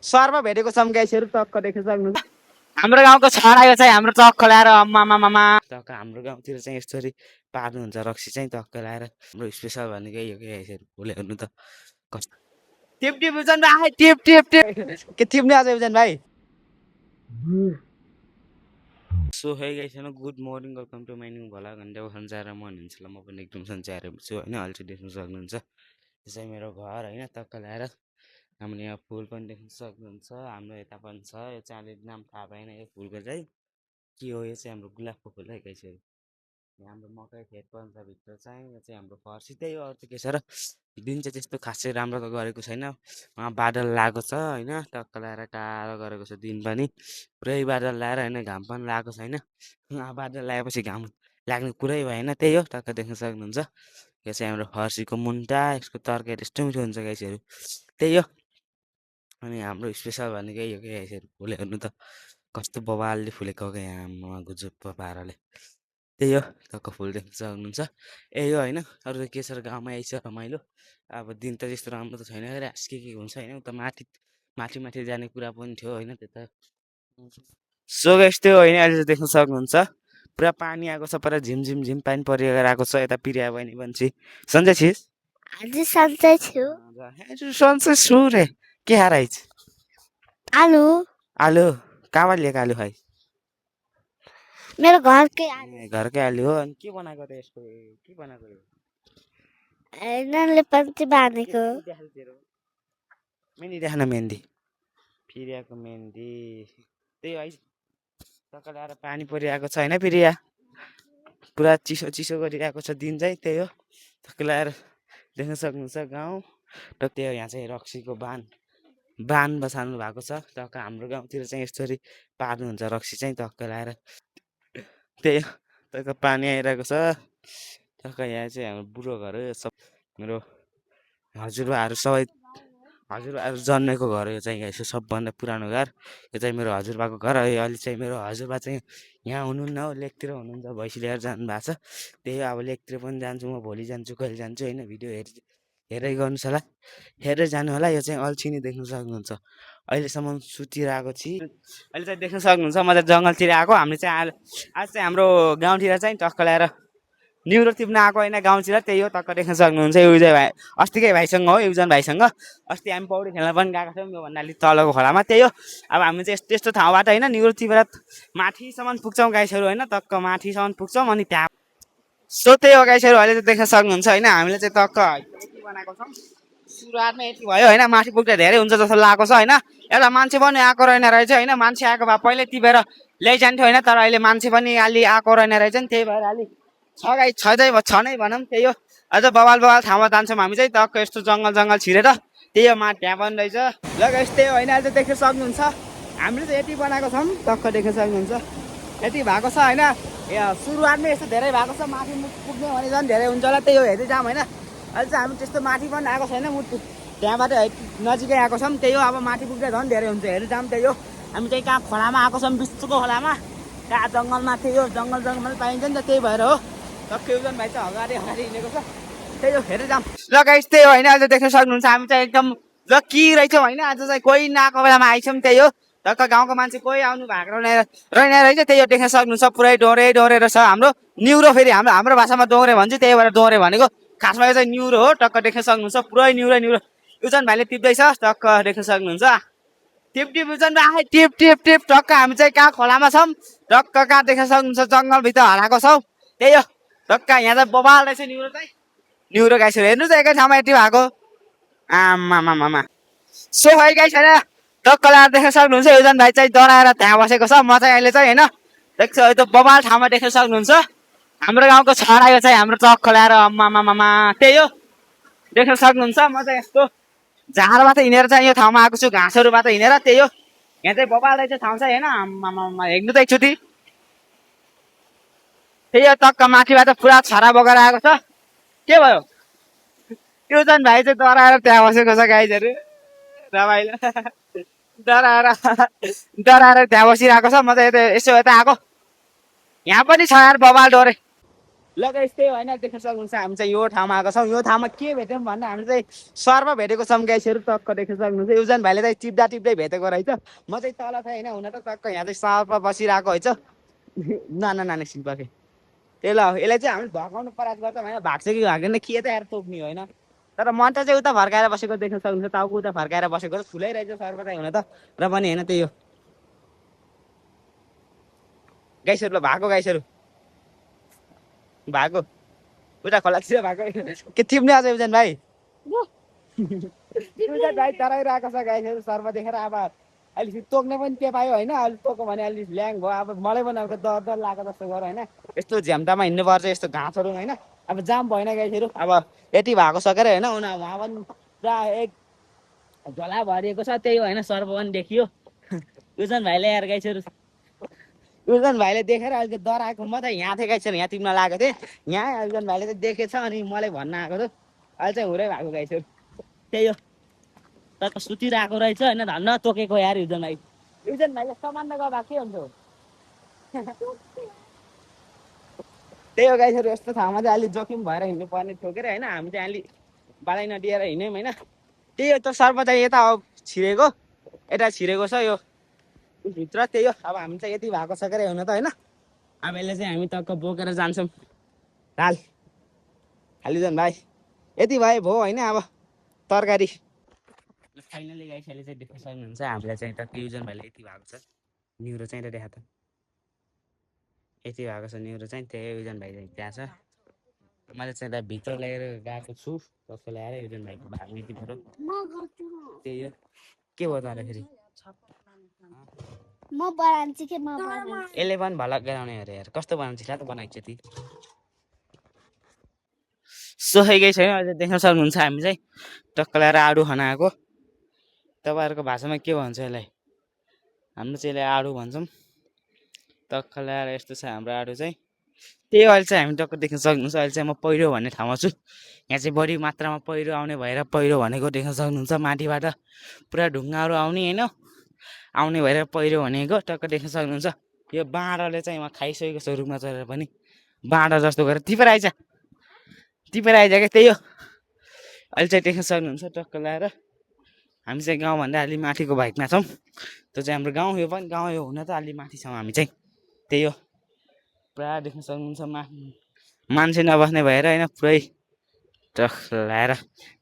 सहरमा भेटेको छौँ गाइसहरू टक्क देख्न सक्नुहुन्छ हाम्रो गाउँको छडायो चाहिँ हाम्रो टक्क ल्याएर अम्मा टक्क हाम्रो गाउँतिर चाहिँ यसरी पार्नुहुन्छ रक्सी चाहिँ टक्क ल्याएर हाम्रो स्पेसल भनेको यो के गाइसहरू भोलि हेर्नु त कस्तो टिप टिप उजन भाइ टिप टिप टिप के टिप्ने अझै उजन भाइ सो है गाइसहरू good morning welcome to my new भला घन्टा सन्चार म हुनुहुन्छ ल म पनि एकदम सन्चार छु होइन अहिले चाहिँ देख्न सक्नुहुन्छ यो चाहिँ मेरो घर होइन टक्क ल्याएर हामीले यहाँ फुल पनि देख्न सक्नुहुन्छ हाम्रो यता पनि छ यो चाहिँ अहिले नाम थाहा पाएन यो फुलको चाहिँ के हो यो चाहिँ हाम्रो गुलाबको फुल है गाइसहरू यहाँ हाम्रो मकै खेत पनि छ भित्र चाहिँ यो चाहिँ हाम्रो फर्सी त्यही हो अरू चाहिँ के छ र दिन चाहिँ त्यस्तो खासै राम्रो त गरेको छैन उहाँ बादल लागेको छ होइन टक्क ल्याएर टाढो गरेको छ दिन पनि पुरै बादल ल्याएर होइन घाम पनि लागेको छैन बादल लगाएपछि घाम लाग्ने कुरै भएन त्यही हो टक्क देख्न सक्नुहुन्छ यो चाहिँ हाम्रो फर्सीको मुन्टा यसको तरकारी यस्तो मिठो हुन्छ गाइसहरू त्यही हो अनि हाम्रो स्पेसल भनेको यो के गाइसहरू फुल हेर्नु त कस्तो बबालले फुलेको क्या यहाँ गुजुप पाराले त्यही हो टक्क फुल देख्न सक्नुहुन्छ यही हो होइन अरू त के छ र गाउँमा आइछ रमाइलो अब दिन त त्यस्तो राम्रो त छैन र के हुन्छ होइन उता माथि माथि माथि जाने कुरा पनि थियो होइन त्यता सो गाइस त्यो होइन अहिले चाहिँ देख्न सक्नुहुन्छ पुरा पानी आएको छ पुरा झिमझिम झिम पानी परिएर आएको छ यता पिरिया बहिनी बन्छी सन्चै छिस् हजुर सन्चै छु सन्चै छु रे के हाराइछ आलु आलु कहाँबाट लिएको आलु खाइ मेरो घरकै आलु घरकै आलु हो अनि के बनाएको त यसको के बनाएको यो ननले पनि बाँधेको मेहन्दी देखान मेहन्दी पिरियाको मेहन्दी त्यही है टक्क ल्याएर पानी परिरहेको छ होइन पिरिया पुरा चिसो चिसो गरिरहेको छ दिन चाहिँ त्यही हो टक्क ल्याएर देख्न सक्नुहुन्छ गाउँ र त्यो यहाँ चाहिँ रक्सीको बान बसाल्नु भएको छ टक्क हाम्रो गाउँतिर चाहिँ यसरी पार्नुहुन्छ रक्सी चाहिँ टक्क ल्याएर त्यही हो टक्क पानी आइरहेको छ टक्क यहाँ चाहिँ हाम्रो बुढो घर हो सब मेरो हजुरबाहरू सबै हजुरबाहरू जन्मेको घर यो चाहिँ यसो सबभन्दा पुरानो घर यो चाहिँ मेरो हजुरबाको घर अहिले चाहिँ मेरो हजुरबा चाहिँ यहाँ हुनुहुन्न हो लेकतिर हुनुहुन्छ भैँसी लिएर जानु भएको छ त्यही अब लेकतिर पनि जान्छु म भोलि जान्छु कहिले जान्छु होइन भिडियो हेर्दै गर्नुहोस् होला हेरेर जानु होला यो चाहिँ अल्छिनी देख्न सक्नुहुन्छ अहिलेसम्म सुतिरहेको छु अहिले चाहिँ देख्न सक्नुहुन्छ म चाहिँ जङ्गलतिर आएको हामीले चाहिँ आज चाहिँ हाम्रो गाउँतिर चाहिँ टक्क ल्याएर न्युरो टिप्न आएको होइन गाउँतिर त्यही हो टक्क देख्न सक्नुहुन्छ युजय भाइ अस्तिकै भाइसँग हो युजन भाइसँग अस्ति हामी पौडी खेल्न पनि गएको थियौँ योभन्दा अलिक तलको खोलामा त्यही हो अब हामी चाहिँ यस्तो ठाउँबाट होइन न्युरो टिपेर माथिसम्म पुग्छौँ गाइसहरू होइन टक्क माथिसम्म पुग्छौँ अनि त्यहाँ सो त्यही हो गाइसहरू अहिले चाहिँ देख्न सक्नुहुन्छ होइन हामीले चाहिँ टक्क यति बनाएको छौँ सुरुवातमा यति भयो होइन माथि पुग्दा धेरै हुन्छ जस्तो लागेको छ होइन एउटा मान्छे पनि आएको रहेन रहेछ होइन मान्छे आएको भए पहिल्यै टिपेर ल्याइजान्थ्यो होइन तर अहिले मान्छे पनि अलि आएको रहेन रहेछ नि त्यही भएर अलिक छ नै भनौँ त्यही हो अझ बवाल ठाउँमा जान्छौँ हामी चाहिँ टक्क यस्तो जङ्गल छिरेर त्यही हो माथि त्यहाँ पनि रहेछ ल गाइस त्यही होइन अहिले चाहिँ देख्न सक्नुहुन्छ हामीले चाहिँ यति बनाएको छौँ टक्क देख्न सक्नुहुन्छ यति भएको छ होइन सुरुवातमै यस्तो धेरै भएको छ माथि पुग्ने भने झन् धेरै हुन्छ होला त्यही हो हेर्दै जाऊँ होइन अहिले चाहिँ हामी त्यस्तो माथि पनि आएको छैन त्यहाँबाट नजिकै आएको छौँ त्यही हो अब माथि पुग्दा झन् धेरै हुन्छ हेर्दै जाऊँ त्यही हो हामी चाहिँ कहाँ खोलामा आएको छौँ बिचको खोलामा कहाँ जङ्गलमा त्यही हो जङ्गल पाइन्छ नि त त्यही भएर हो टक्कै युजन भाइ चाहिँ अगाडि हिँडेको छ त्यही हो हेरेर जाऊँ ल गाइस त्यही होइन आज देख्न सक्नुहुन्छ हामी चाहिँ एकदम लकी रहेछौँ होइन आज चाहिँ कोही नआएको बेलामा आइछौँ त्यही हो टक्क गाउँको मान्छे कोही आउनु भएको रहेन रहेछ त्यही हो देख्न सक्नुहुन्छ पुरै डोरे छ हाम्रो न्युरो फेरि हाम्रो भाषामा डोरे भन्छु त्यही भएर डोरे भनेको खासमा यो चाहिँ न्युरो हो टक्क देख्न सक्नुहुन्छ पुरै न्युरो युजन भाइले टिप्दैछ टक्क देख्न सक्नुहुन्छ टिप युजन भाइ टिप टक्क हामी चाहिँ कहाँ खोलामा छौँ टक्क कहाँ देख्न सक्नुहुन्छ जङ्गलभित्र हराएको छौँ त्यही हो टक्क यहाँ चाहिँ बबाल रहेछ न्युरो गाइसहरू हेर्नु त एकै ठाउँमा यति भएको आमा सो है गाइस होइन टक्क लगाएर देख्न सक्नुहुन्छ युजन भाइ चाहिँ डराएर त्यहाँ बसेको छ म चाहिँ अहिले चाहिँ होइन देख्छ त्यो बबाल ठाउँमा देख्न सक्नुहुन्छ हाम्रो गाउँको छडा यो चाहिँ हाम्रो टक्क ल्याएर आमा त्यही हो देख्न सक्नुहुन्छ म चाहिँ यस्तो झारबाट हिँडेर चाहिँ यो ठाउँमा आएको छु घाँसहरूबाट हिँडेर त्यही हो यहाँ चाहिँ बबाल रहेछ ठाउँ चाहिँ होइन आमा हेर्नु त एकचोटि त्यही हो टक्क माथिबाट पुरा छरा बगेर आएको छ के भयो युजन भाइ चाहिँ डराएर त्यहाँ बसेको छ गाइजहरू रमाइलो डराएर त्यहाँ बसिरहेको छ म चाहिँ यसो यता आएको यहाँ पनि छ यार बबाल डोरे ल गाइस त्यही होइन देख्न सक्नुहुन्छ हामी चाहिँ यो ठाउँमा आएको छौँ। यो ठाउँमा के भेट्यौँ भन्दा हामी चाहिँ सर्प भेटेको छौँ गाइसहरू। टक्क देख्न सक्नुहुन्छ युजन भाइले चाहिँ टिप्दा टिप्दै भेटेको रहेछ। म चाहिँ तल थिएँ होइन, हुन त टक्क यहाँ चाहिँ सर्प बसिरहेको रहेछ। नाना नानी सिल्पाके त्यही ल यसलाई चाहिँ हामीले भगाउनु प्रयास गर्छौँ होइन, भाग्छ कि भाग्दैन के त यार तोक्ने होइन। तर मन्टा चाहिँ उता फर्काएर बसेको देख्न सक्नुहुन्छ, टाउको उता फर्काएर बसेको ठुलै रहेछ सर्प चाहिँ हुन त, र पनि होइन त्यही हो गाइसहरू। ल भएको गाइसहरू भएको उता खोलातिर भएको के टिप्ने आज युजन भाइ युजन भाइ तराइरहेको छ गाइसहरू सर्प देखेर। अब अहिले तोक्ने पनि के पायो होइन, अहिले तोक्यो भने अलिक ल्याङ भयो। अब मलाई पनि अब डर डर लागेको जस्तो गर होइन, यस्तो झ्याम्टामा हिँड्नुपर्छ यस्तो घाँसहरू होइन। अब जाम भएन गाइसहरू, अब यति भएको सकेर होइन उहाँ पनि पुरा एक झोला भरिएको छ त्यही होइन, सर्प पनि देखियो। युजन भाइले यार गाइसहरू, युजन भाइले देखेर अहिले डराएको। म त यहाँ थिएँ गाइसहरू, यहाँ टिप्न लागेको थिएँ। यहाँ युजन भाइले चाहिँ देखेछ अनि मलाई भन्न आएको थियो। अहिले चाहिँ हुरै भएको गाइसहरू त्यही हो। तर सुतिरहेको रहेछ होइन, धन्न तोकेको यार युजन भाइ। युजन भाइले सामान गएको भए के हुन्छ त्यही हो गाइसहरू। यस्तो ठाउँमा चाहिँ अलिक जोखिम भएर हिँड्नु पर्ने ठोकेर होइन, हामी चाहिँ अलिक बालै नदिएर हिँड्यौँ होइन। त्यही हो, त्यो सर्प चाहिँ यता छिरेको, यता छिरेको छ यो भित्र त्यही हो। अब हामी चाहिँ यति भएको सकेर हुन त होइन, अब यसले चाहिँ हामी टक्क बोकेर जान्छौँ हाल हालिजन भाइ। यति भए भयो होइन, अब तरकारी फाइनली गाइसहरूले चाहिँ देख्न सक्नुहुन्छ हामीलाई चाहिँ टक्क युजन भाइले यति भएको छ न्युरो चाहिँ देखा त यति भएको छ न्युरो चाहिँ। त्यही युजन भाइ चाहिँ त्यहाँ छ। मैले चाहिँ त्यहाँ भित्र लिएर गएको छु टक्क ल्याएर युजन भाइको भाग्ने यति भयो त्यही हो। के भयो त फेरि म बनाउँछु के म बनाउँछु। यसले पनि भलक गराउने अरे यार, कस्तो बनाउँछ त बनाएको ती सोखेकै छैन। अहिले देख्न सक्नुहुन्छ हामी चाहिँ टक्क ल्याएर आडु खान आएको। तपाईँहरूको भाषामा के भन्छ यसलाई, हाम्रो चाहिँ यसलाई आडु भन्छौँ। टक्क ल्याएर यस्तो छ हाम्रो आडु चाहिँ। त्यही अहिले चाहिँ हामी टक्क देख्न सक्नुहुन्छ अहिले चाहिँ म पहिरो भन्ने ठाउँमा छु। यहाँ चाहिँ बढी मात्रामा पहिरो आउने भएर पहिरो भनेको देख्न सक्नुहुन्छ, माथिबाट पुरा ढुङ्गाहरू आउने होइन, आउने भएर पहिरो भनेको टक्क देख्न सक्नुहुन्छ। यो बाँडरले चाहिँ म खाइसकेको छु रुखमा चढेर पनि, बाँडर जस्तो गरेर टिपेर आइज क्या त्यही हो। अहिले चाहिँ देख्न सक्नुहुन्छ टक्क ल्याएर हामी चाहिँ गाउँभन्दा अलि माथिको भाइकमा छौँ। त्यो चाहिँ हाम्रो गाउँ, यो पनि गाउँ हो हुन त अलि माथि छौँ हामी चाहिँ त्यही हो। पुरा देख्न सक्नुहुन्छ मान्छे नबस्ने भएर होइन, पुरै टक्क ल्याएर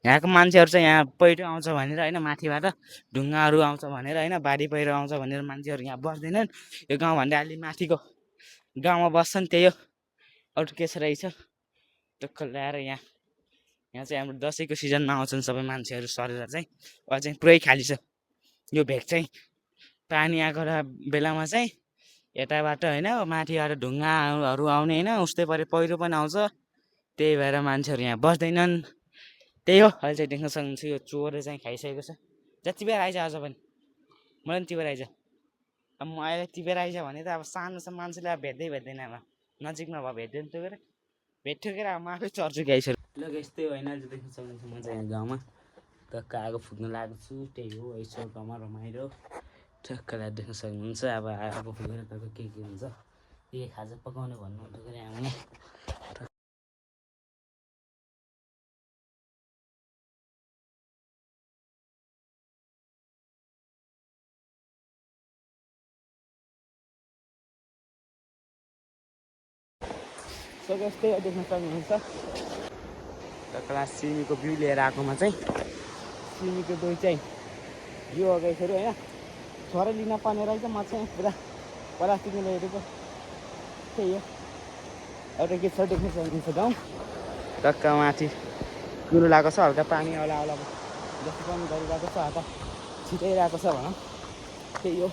यहाँको मान्छेहरू चाहिँ यहाँ पहिरो आउँछ भनेर होइन, माथिबाट ढुङ्गाहरू आउँछ भनेर होइन, बाढी पहिरो आउँछ भनेर मान्छेहरू यहाँ बस्दैनन्। यो गाउँभन्दा अलि माथिको गाउँमा बस्छन् त्यही हो। अरू के छ रहेछ टक्क ल्याएर यहाँ चाहिँ हाम्रो दसैँको सिजनमा आउँछन् सबै मान्छेहरू सरेर चाहिँ। अहिले चाहिँ पुरै खाली छ यो भेग चाहिँ। पानी आएको बेलामा चाहिँ यताबाट होइन माथिबाट ढुङ्गाहरू आउने होइन, उस्तै परे पहिरो पनि आउँछ, त्यही भएर मान्छेहरू यहाँ बस्दैनन् त्यही हो। अहिले चाहिँ देख्न सक्नुहुन्छ यो चोरले चाहिँ खाइसकेको छ। जति बेर आइज अझ पनि मलाई पनि टिपेर आइज। अब म अहिले टिपेर आइज भने त अब सानो मान्छेले अब भेट्दैन, अब नजिकमा भयो भेट्दैन त्यो भेट्थ्यो अब म आफै चर्छु गाइसहरू। ल यस्तै होइन अहिले देख्न सक्नुहुन्छ म चाहिँ यहाँ गाउँमा टक्क आगो फुक्न लागेको छु त्यही हो। यसो गाउँमा रमाइलो टक्क देख्न सक्नुहुन्छ। अब आगो फुकेर टक्क के हुन्छ के खाजा पकाउने भन्नुहुन्छ गरे आउने यस्तै देख्न सक्नुहुन्छ। टक्क सिमीको बिउ लिएर आएकोमा चाहिँ सिमीको दही चाहिँ यो गाइसहरू होइन छोरा लिन पर्ने रहेछ। म चाहिँ पुरा प्लास्टिकमा ल्याइदिएको त्यही हो। एउटा के छ देख्न सक्नुहुन्छ गाउँ टक्क माथि कुरो लगाएको छ, हल्का पानी आउला जस्तो पनि गरिरहेको छ, हल्का छिटाइरहेको छ भनौँ त्यही हो।